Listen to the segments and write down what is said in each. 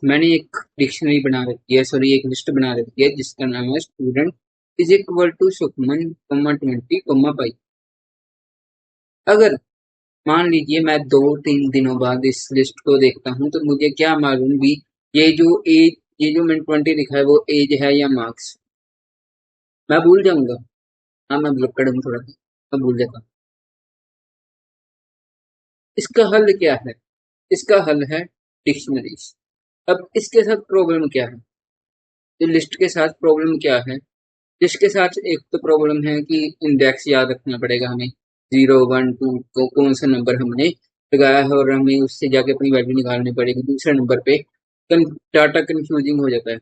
मैंने एक डिक्शनरी बना रखी है, सॉरी एक लिस्ट बना रखी है जिसका नाम है student is equal to Sukhman 20 अगर मान लीजिए मैं 2-3 दिनों बाद इस लिस्ट को देखता हूँ तो मुझे क्या मालूम भी ये जो एज, ये जो मैंने 20 लिखा है वो एज है या मार्क्स, मैं भूल जाऊंगा। हाँ मैं ब्लॉकड हूँ थोड़ा सा, मैं भूल जाता हूँ। इसका हल क्या है? इसका हल है डिक्शनरीज। अब इसके साथ प्रॉब्लम क्या है? तो लिस्ट के साथ प्रॉब्लम क्या है? जिसके साथ एक तो प्रॉब्लम है कि इंडेक्स याद रखना पड़ेगा हमें, 0 1 2 को कौन सा नंबर हमने लगाया है और हमें उससे जाके अपनी वैल्यू निकालनी पड़ेगी। दूसरे नंबर पे डाटा कंफ्यूजिंग हो जाता है।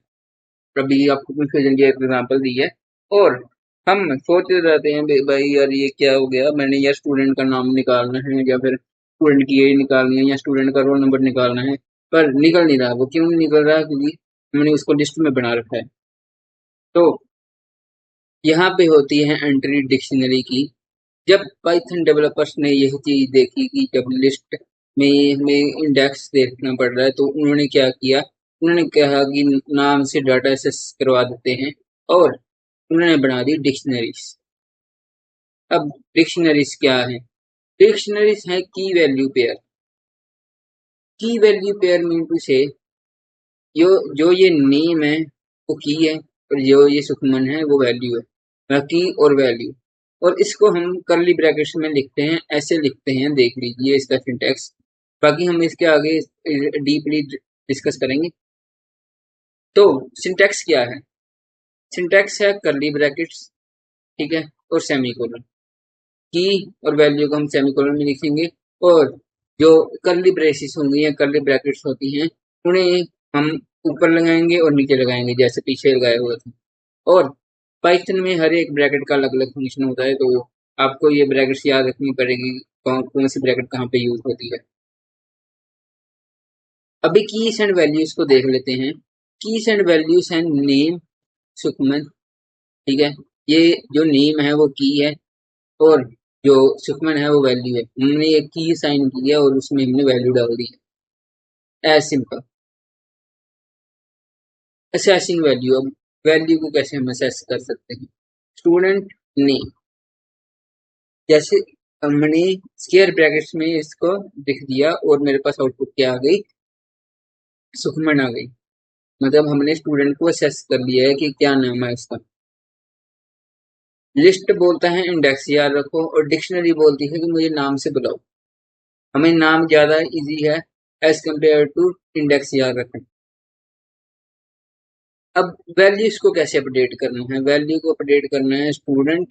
अभी आपको कंफ्यूजन की एग्जाम्पल दी है और हम सोचते रहते हैं भाई यार ये क्या हो गया, मैंने यार स्टूडेंट का नाम निकालना है या फिर स्टूडेंट की एज निकालनी है या स्टूडेंट का रोल नंबर निकालना है, पर निकल नहीं रहा। वो क्यों नहीं निकल रहा? क्योंकि मैंने उसको लिस्ट में बना रखा है। तो यहाँ पे होती है एंट्री डिक्शनरी की। जब पाइथन डेवलपर्स ने यह चीज देखी कि जब लिस्ट में हमें इंडेक्स देखना पड़ रहा है तो उन्होंने क्या किया, उन्होंने कहा कि नाम से डाटा एक्सेस करवा देते हैं और उन्होंने बना दी डिक्शनरीज। अब डिक्शनरीज क्या है? डिक्शनरीज है की वैल्यू पेयर। की वैल्यू पेयर मीन टू से जो ये नेम है वो की है और जो ये सुखमन है वो वैल्यू है, की और वैल्यू। और इसको हम करली ब्रैकेट्स में लिखते हैं, ऐसे लिखते हैं, देख लीजिए इसका सिंटैक्स। बाकी हम इसके आगे डीपली डिस्कस करेंगे। तो सिंटैक्स क्या है? सिंटैक्स है करली ब्रैकेट्स, ठीक है, और सेमीकोलन। की और वैल्यू को हम सेमीकोलन में लिखेंगे और जो करली ब्रेसिस होंगी या करली ब्रैकेट्स होती हैं उन्हें हम ऊपर लगाएंगे और नीचे लगाएंगे जैसे पीछे लगाए हुए थे। और पाइथन में हर एक ब्रैकेट का अलग अलग फंक्शन होता है, तो आपको ये ब्रैकेट्स याद रखनी पड़ेगी कौन कौन सी ब्रैकेट कहाँ पे यूज होती है। अभी कीज एंड वैल्यूज को देख लेते हैं। कीज एंड वैल्यूज हैं नेम, सुखमन, ठीक है, ये जो नेम है वो की है और जो सुखमन है वो वैल्यू है। हमने एक की साइन किया और उसमें हमने वैल्यू डाल दी है, एज सिंपल। असेसिंग वैल्यू, अब वैल्यू को कैसे हम असेस कर सकते हैं? स्टूडेंट नेम, जैसे हमने स्क्वायर ब्रैकेट्स में इसको लिख दिया और मेरे पास आउटपुट क्या आ गई? सुखमन आ गई। मतलब हमने स्टूडेंट को असेस कर लिया है कि क्या नाम है उसका। लिस्ट बोलता है इंडेक्स याद रखो और डिक्शनरी बोलती है कि मुझे नाम से बुलाओ। हमें नाम ज्यादा इजी है एज कंपेयर टू इंडेक्स याद रखना। अब वैल्यूज को कैसे अपडेट करना है? वैल्यू को अपडेट करना है स्टूडेंट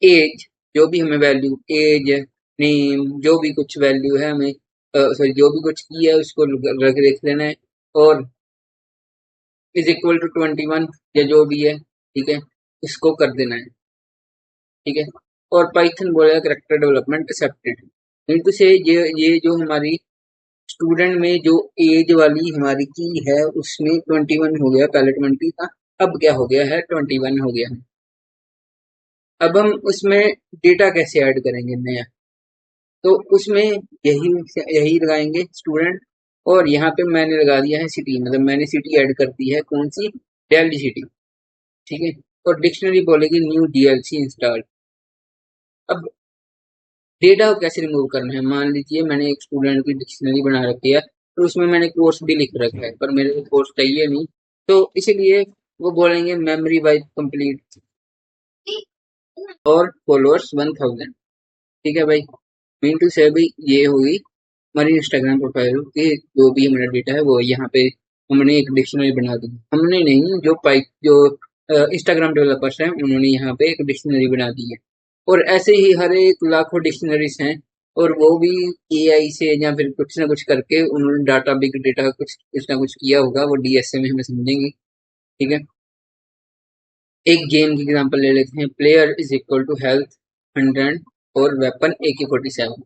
एज, जो भी हमें वैल्यू एज, नेम, जो भी कुछ वैल्यू है हमें, सॉरी जो भी कुछ की है उसको रख देख लेना है और इज इक्वल टू 21 या जो भी है, ठीक है, इसको कर देना है, ठीक है। और पाइथन बोलेगा character development accepted. Mean to say ये जो हमारी स्टूडेंट में जो एज वाली हमारी की है उसमें 21 हो गया, पहले 20 था, अब क्या हो गया है? 21 हो गया है। अब हम उसमें डेटा कैसे ऐड करेंगे नया? तो उसमें यही यही लगाएंगे स्टूडेंट और यहाँ पे मैंने लगा दिया है सिटी, मतलब मैंने सिटी ऐड कर दी है, कौन सी? दिल्ली सिटी, ठीक है। और डिक्शनरी बोलेगी न्यू डीएलसी इंस्टॉल। अब डेटा को कैसे रिमूव करना है? मान लीजिए मैंने एक स्टूडेंट की डिक्शनरी बना रखी है और उसमें मैंने कोर्स भी लिख रखा है पर मेरे को कोर्स चाहिए नहीं, तो इसीलिए वो बोलेंगे मेमोरी वाइज कंप्लीट और फॉलोअर्स 1000, ठीक है भाई। मीन टू से भाई ये हुई हमारी इंस्टाग्राम प्रोफाइल की, जो भी हमारा डेटा है वो यहाँ पे हमने एक डिक्शनरी बना दी। हमने नहीं, जो इंस्टाग्राम डेवलपर्स हैं उन्होंने यहाँ पे एक डिक्शनरी बना दी है। और ऐसे ही हर एक लाखों डिक्शनरीज हैं और वो भी एआई से या फिर कुछ ना कुछ करके उन्होंने डाटा, बिग डेटा कुछ कुछ ना कुछ किया होगा, वो डीएसए में हमें समझेंगे, ठीक है। एक गेम की एग्जांपल ले लेते हैं, player is equal to health 100 और वेपन AK-47।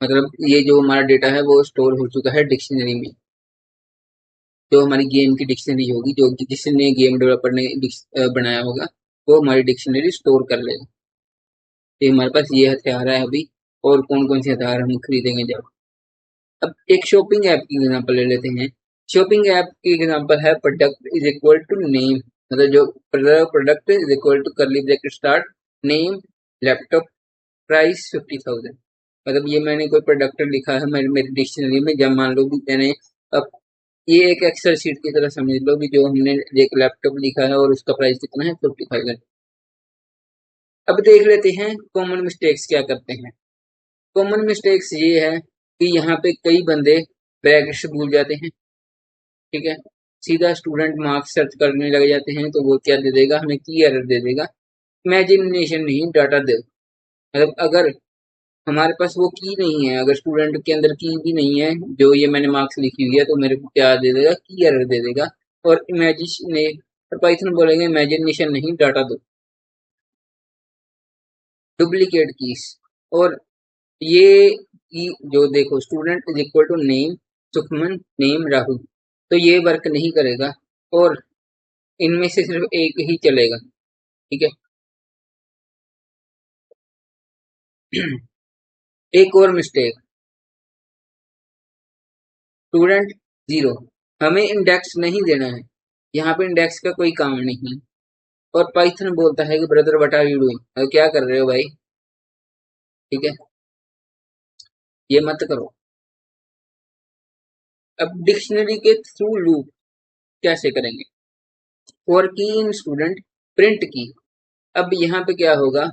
मतलब ये जो हमारा डेटा है वो स्टोर हो चुका है डिक्शनरी में। जो हमारी गेम की डिक्शनरी होगी, जो जिसने गेम डेवलपर ने बनाया होगा, वो हमारी डिक्शनरी स्टोर कर लेगा। तो हमारे पास ये हथियार है अभी, और कौन कौन से हथियार हम खरीदेंगे जब। अब एक शॉपिंग ऐप की एग्जांपल ले लेते हैं, शॉपिंग ऐप की एग्जांपल है product is equal to name, मतलब जो product is equal to curly bracket start name laptop price 50,000। मतलब ये मैंने कोई प्रोडक्ट लिखा है मेरी डिक्शनरी में, जब मान लो कि मैंने अब ये एक एक्सेल शीट की तरह समझ लो कि जो हमने एक लैपटॉप लिखा है और उसका प्राइस कितना है 50,000। अब देख लेते हैं कॉमन मिस्टेक्स क्या करते हैं। कॉमन मिस्टेक्स ये है कि यहाँ पे कई बंदे ब्रैकेट्स भूल जाते हैं, ठीक है। सीधा स्टूडेंट मार्क्स सर्च करने लग जाते हैं, तो वो क्या दे देगा हमें, की एरर दे देगा। इमेजिनेशन नहीं, डाटा दे। मतलब अगर हमारे पास वो की नहीं है, अगर स्टूडेंट के अंदर की भी नहीं है जो ये मैंने मार्क्स लिखी हुई है, तो मेरे को क्या दे देगा, की एरर दे देगा। और इमेजिने और पाइथन बोलेंगे इमेजिनेशन नहीं, डाटा दो। डुप्लीकेट कीज, और ये की जो देखो student is equal to name Sukhman name Rahul, तो ये वर्क नहीं करेगा और इनमें से सिर्फ एक ही चलेगा, ठीक है। एक और मिस्टेक, स्टूडेंट जीरो, हमें इंडेक्स नहीं देना है, यहाँ पे इंडेक्स का कोई काम नहीं। और पाइथन बोलता है कि brother what are you doing, क्या कर रहे हो भाई, ठीक है, ये मत करो। अब डिक्शनरी के थ्रू लूप कैसे करेंगे, फॉर की इन स्टूडेंट प्रिंट की। अब यहाँ पे क्या होगा,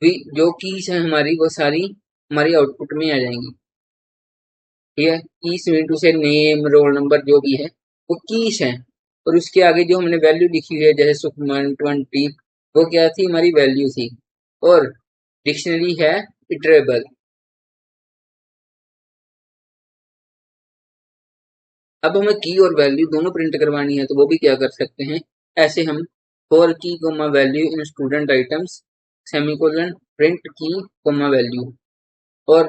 जो कीज है हमारी वो सारी हमारी आउटपुट में आ जाएंगी, ठीक है। कीज मीन टू से नेम रोल नंबर जो भी है वो कीज है, और उसके आगे जो हमने वैल्यू लिखी हुई है जैसे सुखमन 20, वो क्या थी, हमारी वैल्यू थी। और डिक्शनरी है इटरेबल। अब हमें की और वैल्यू दोनों प्रिंट करवानी है, तो वो भी क्या कर सकते हैं, ऐसे हम for key comma value in student items semicolon print key comma value, और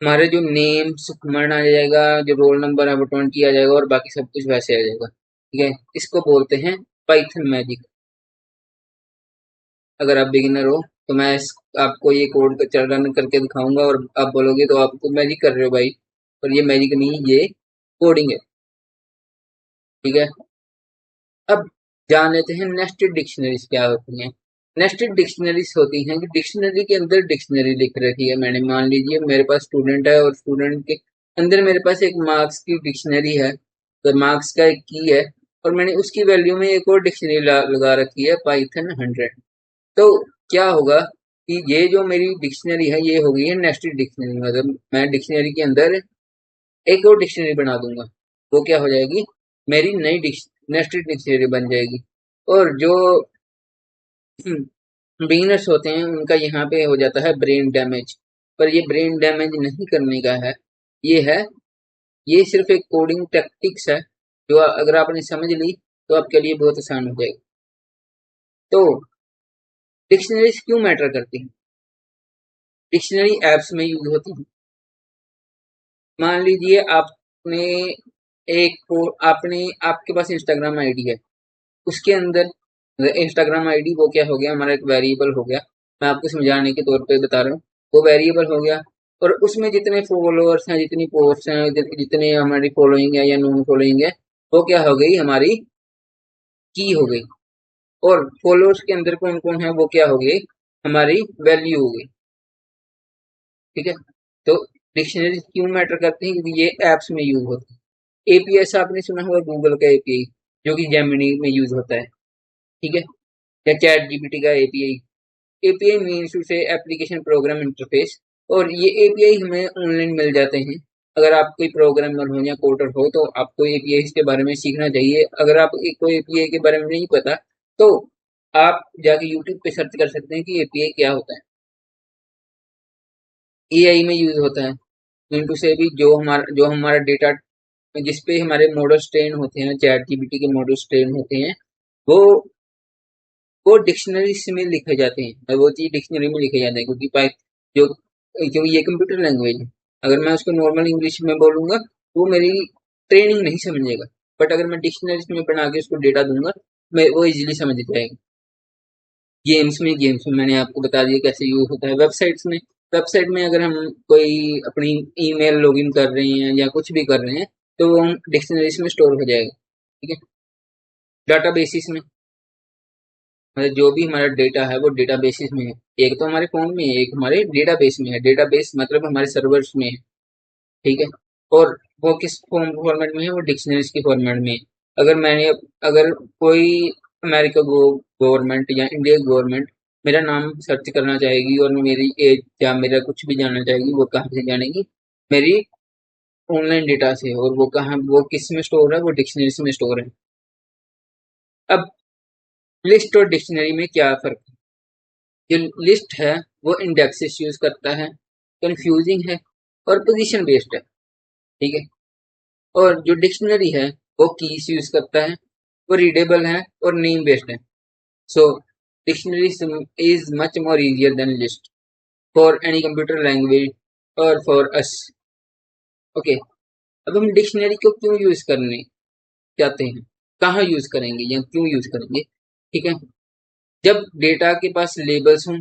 हमारे जो नेम सुखमन आ जाएगा, जो रोल नंबर है वो 20 आ जाएगा, और बाकी सब कुछ वैसे आ जाएगा, ठीक है। इसको बोलते हैं पाइथन मैजिक। अगर आप बिगिनर हो तो मैं आपको ये कोड रन करके दिखाऊंगा, और आप बोलोगे तो आप तो मैजिक कर रहे हो भाई, पर ये मैजिक नहीं, ये कोडिंग है, ठीक है। अब जान लेते हैं नेस्टेड डिक्शनरीज क्या होती हैं। नेस्टेड डिक्शनरीज होती हैं कि डिक्शनरी के अंदर डिक्शनरी लिख रखी है मैंने, मान लीजिए मेरे पास स्टूडेंट है और स्टूडेंट के अंदर मेरे पास एक मार्क्स की डिक्शनरी है, तो मार्क्स का एक की है, और मैंने उसकी वैल्यू में एक और डिक्शनरी लगा रखी है पाइथन 100। तो क्या होगा कि ये जो मेरी डिक्शनरी है ये हो गई है नेस्टेड डिक्शनरी, मतलब मैं डिक्शनरी के अंदर एक और डिक्शनरी बना दूंगा, वो क्या हो जाएगी, मेरी नई नेस्टेड डिक्शनरी बन जाएगी। और जो बिगिनर्स होते हैं उनका यहाँ पे हो जाता है ब्रेन डैमेज, पर ये ब्रेन डैमेज नहीं करने का है, ये है, ये सिर्फ एक कोडिंग टैक्टिक्स है, जो अगर आपने समझ ली तो आपके लिए बहुत आसान हो जाएगा। तो डिक्शनरीज क्यों मैटर करती हैं, डिक्शनरी एप्स में यूज होती है। मान लीजिए आपने आपने आपके पास इंस्टाग्राम आईडी है, उसके अंदर इंस्टाग्राम आईडी वो क्या हो गया, हमारा एक वेरिएबल हो गया, मैं आपको समझाने के तौर पे बता रहा हूँ, वो वेरिएबल हो गया। और उसमें जितने फॉलोअर्स हैं, जितनी पोस्ट हैं, जितने हमारी फॉलोइंग है या नॉन फॉलोइंग है, वो क्या हो गई, हमारी की हो गई। और फॉलोअर्स के अंदर कौन कौन है, वो क्या हो गई, हमारी वैल्यू हो गई, ठीक है। तो डिक्शनरी क्यों मैटर करती है, क्योंकि ये एप्स में यूज होती है। एपीएस आपने सुना होगा, गूगल का एपीआई जो कि जेमिनी में यूज होता है, ठीक है, या चैट जीपीटी का एपीआई। एपीआई मीन्स टू से एप्लीकेशन प्रोग्राम इंटरफेस, और ये एपीआई हमें ऑनलाइन मिल जाते हैं। अगर आप कोई प्रोग्रामर हो या कोडर हो तो आपको एपीआई के बारे में सीखना चाहिए। अगर आप कोई एपीआई के बारे में नहीं पता तो आप जाके यूट्यूब पे सर्च कर सकते हैं कि एपीआई क्या होता है। एआई में यूज होता है, इनटू से भी जो हमारा डेटा जिस पे हमारे मॉडल्स ट्रेन होते हैं, चैट जीपीटी के मॉडल्स ट्रेन होते हैं, वो वो डिक्शनरीज में लिखे जाते हैं, वो चीज डिक्शनरी में लिखे जाते हैं, क्योंकि जो क्योंकि ये कंप्यूटर लैंग्वेज है। अगर मैं उसको नॉर्मल इंग्लिश में बोलूंगा तो वो मेरी ट्रेनिंग नहीं समझेगा, बट अगर मैं डिक्शनरीज में बना के उसको डेटा दूंगा मैं वो इजीली समझ जाएगा। गेम्स में मैंने आपको बता दिया कैसे यूज होता है। वेबसाइट में अगर हम कोई अपनी ईमेल लॉगिन कर रहे हैं या कुछ भी कर रहे हैं, तो वो हम डिक्शनरीज में स्टोर हो जाएगा। ठीक है, डाटा बेसिस में मतलब जो भी हमारा डेटा है वो डेटा बेसिस में है। एक तो हमारे फोन में है, एक हमारे डेटाबेस में है। डेटाबेस मतलब हमारे सर्वर्स में है। ठीक है, और वो किस फॉर्मेट में है, वो डिक्शनरीज के फॉर्मेट में है। अगर मैंने अगर कोई अमेरिका गवर्नमेंट या इंडिया गवर्नमेंट मेरा नाम सर्च करना चाहेगी और मेरी एज या मेरा कुछ भी जानना चाहेगी, वो कहाँ से जानेगी? मेरी ऑनलाइन डेटा से। और वो कहाँ, वो किस में स्टोर है? वो डिक्शनरीज में स्टोर है। अब लिस्ट और डिक्शनरी में क्या फर्क है? जो लिस्ट है वो इंडेक्सेस यूज करता है, कंफ्यूजिंग है और पोजीशन बेस्ड है। ठीक है, और जो डिक्शनरी है वो कीज यूज करता है, वो रीडेबल है और नेम बेस्ड है। So dictionary is much more easier than list for any computer language और फॉर अस। ओके, अब हम डिक्शनरी को क्यों यूज करने चाहते हैं, कहाँ यूज करेंगे या क्यों यूज करेंगे? ठीक है, जब डेटा के पास लेबल्स हों,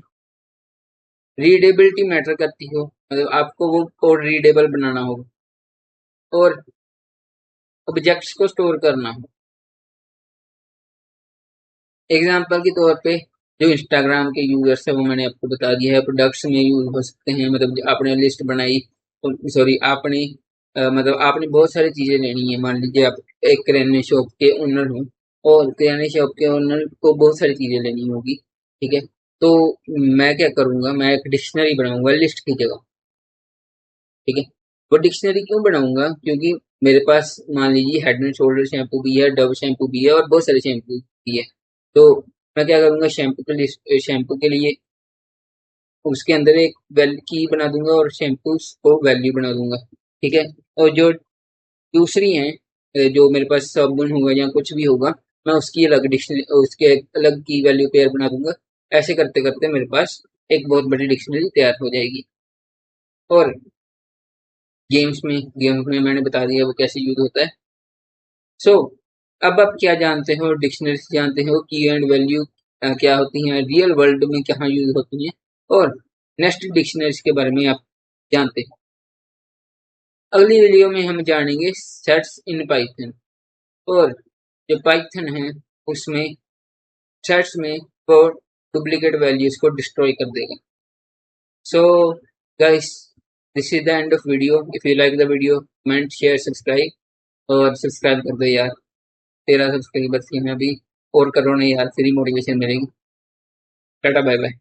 रीडेबिलिटी मैटर करती हो, मतलब आपको वो कोड रीडेबल बनाना होगा, और ऑब्जेक्ट्स को स्टोर करना हो। एग्जाम्पल के तौर पे जो इंस्टाग्राम के यूजर्स है वो मैंने आपको बता दिया है, प्रोडक्ट्स में यूज हो सकते हैं। मतलब आपने लिस्ट बनाई, सॉरी आपने मतलब आपने बहुत सारी चीजें लेनी है। मान लीजिए आप एक किराने शॉप के ओनर हो और किराने शॉप के ओनर को बहुत सारी चीजें लेनी होगी। ठीक है, तो मैं क्या करूंगा, मैं एक डिक्शनरी बनाऊंगा लिस्ट की जगह। ठीक है, वो डिक्शनरी क्यों बनाऊंगा? क्योंकि मेरे पास मान लीजिए हेड एंड शोल्डर शैम्पू भी है, डव शैम्पू भी है और बहुत सारे शैम्पू भी है। तो मैं क्या करूंगा, शैम्पू के लिस्ट, शैम्पू के लिए उसके अंदर एक वैल्यू की बना दूंगा और शैम्पू को वैल्यू बना दूंगा। ठीक है, और जो दूसरी हैं, जो मेरे पास साबुन होगा या कुछ भी होगा, मैं उसकी अलग डिक्शनरी, उसके अलग की वैल्यू पेयर बना दूंगा। ऐसे करते करते मेरे पास एक बहुत बड़ी डिक्शनरी तैयार हो जाएगी। और गेम्स में मैंने बता दिया वो कैसे यूज होता है। सो अब आप क्या जानते हो, डिक्शनरी जानते हो, की एंड वैल्यू क्या होती हैं, रियल वर्ल्ड में कहाँ यूज होती हैं, और नेस्ट डिक्शनरीज के बारे में आप जानते हैं। अगली वीडियो में हम जानेंगे सेट्स इन पाइथन, और जो पाइथन है उसमें सेट्स में वो डुप्लीकेट वैल्यूज को डिस्ट्रॉय कर देगा। So guys, this is the end of video. If you like the video, comment share subscribe, और सब्सक्राइब कर दो यार। 13 सब्सक्राइबर्स ही हैं अभी, और करो नहीं यार, फ्री मोटिवेशन मिलेगी। Tata bye bye.